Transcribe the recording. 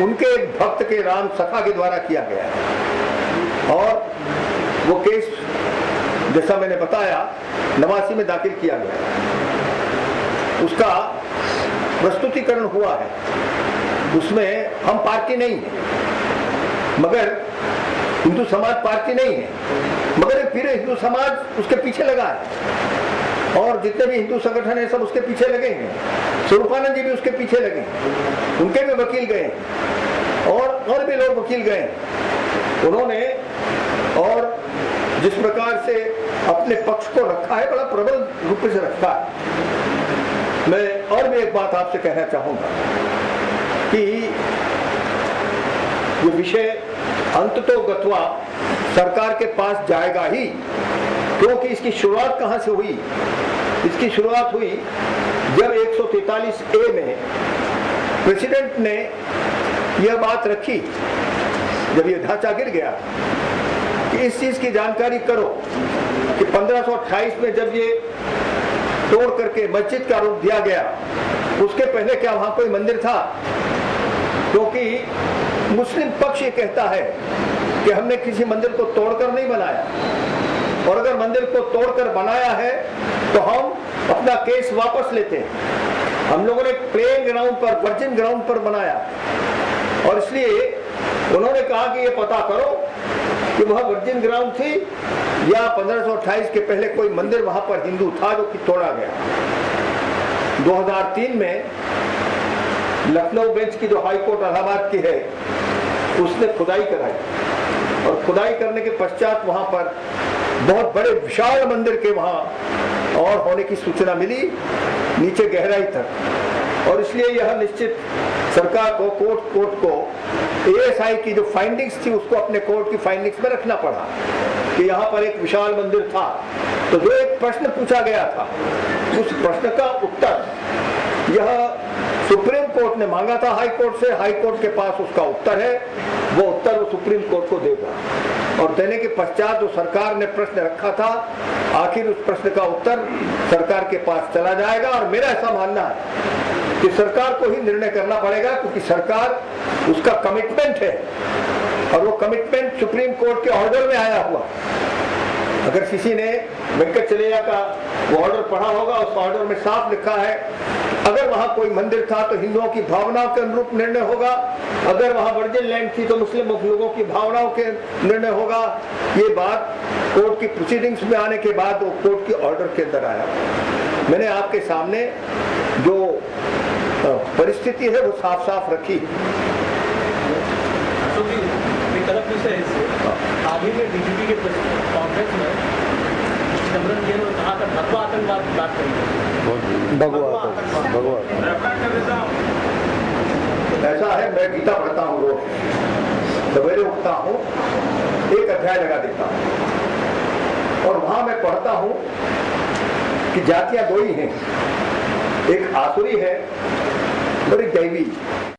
उनके एक भक्त के राम सखा के द्वारा किया गया है और वो केस जैसा मैंने बताया 89 में दाखिल किया गया। उसका प्रस्तुतिकरण हुआ है, उसमें हम पार्टी नहीं है, मगर हिंदू समाज पार्टी नहीं है, मगर फिर हिंदू समाज उसके पीछे लगा है और जितने भी हिंदू संगठन है सब उसके पीछे लगे हैं। स्वरूपानंद जी भी उसके पीछे लगे, उनके भी वकील गए और भी लोग वकील गए उन्होंने, और जिस प्रकार से अपने पक्ष को रखा है बड़ा प्रबल रूप से रखा है। मैं और भी एक बात आपसे कहना चाहूंगा कि ये विषय अंततोगत्वा सरकार के पास जाएगा ही, क्योंकि इसकी शुरुआत कहां से हुई? इसकी शुरुआत हुई जब 143A में प्रेसिडेंट ने यह बात रखी, जब यह ढांचा गिर गया कि इस चीज की जानकारी करो कि 1528 में जब ये तोड़ करके मस्जिद का रूप दिया गया, उसके पहले क्या वहां कोई मंदिर था? क्योंकि मुस्लिम पक्ष ये कहता है कि हमने किसी मंदिर को तोड़कर नहीं बनाया, और अगर मंदिर को तोड़कर बनाया है तो हम अपना केस वापस लेते हैं। हम लोगों ने प्लेन ग्राउंड पर, वर्जिन ग्राउंड पर बनाया, और इसलिए उन्होंने कहा कि ये पता करो कि वह वर्जिन ग्राउंड थी या 1528 के पहले कोई मंदिर वहां पर हिंदू था जो कि तोड़ा गया। 2003 में लखनऊ बेंच की जो हाई कोर्ट इलाहाबाद की है, उसने खुदाई कराई, और खुदाई करने के पश्चात वहां पर बहुत बड़े विशाल मंदिर के वहां और होने की सूचना मिली, नीचे गहराई तक। और इसलिए यह निश्चित सरकार को, कोर्ट को एएसआई की जो फाइंडिंग्स थी उसको अपने कोर्ट की फाइंडिंग्स में रखना पड़ा कि यहाँ पर एक विशाल मंदिर था। तो जो एक प्रश्न पूछा गया था, उस प्रश्न का उत्तर यह सुप्रीम कोर्ट ने मांगा था हाई कोर्ट से, हाई कोर्ट के पास उसका उत्तर है, वो उत्तर वो सुप्रीम कोर्ट को देगा। और देने के पश्चात जो सरकार ने प्रश्न रखा था, आखिर उस प्रश्न का उत्तर सरकार के पास चला जाएगा। और मेरा ऐसा मानना है कि सरकार को ही निर्णय करना पड़ेगा, क्योंकि सरकार उसका कमिटमेंट है, और वो कमिटमेंट सुप्रीम कोर्ट के ऑर्डर में आया हुआ। अगर किसी ने वेंकटचलैया का वो ऑर्डर पढ़ा होगा, उस ऑर्डर में साफ लिखा है अगर वहां कोई मंदिर था तो हिंदुओं की भावनाओं के अनुरूप निर्णय होगा, अगर वहां वर्जिन लैंड थी तो मुस्लिम लोगों की भावनाओं के निर्णय होगा। ये बात कोर्ट की प्रोसीडिंग्स में आने के बाद वो कोर्ट की ऑर्डर के अंदर आया। मैंने आपके सामने जो परिस्थिति है वो साफ साफ रखी। आगे में डीजीपी के कॉन्फ्रेंस में सिमरन जी ने कहा था भगवा आतंकवाद की बात करी। भगवा ऐसा है, मैं गीता पढ़ता हूँ रोज, सवेरे उठता हूँ, एक अध्याय लगा देता हूँ, और वहां मैं पढ़ता हूँ कि जातियां दो ही हैं, एक आसुरी है और एक दैवी।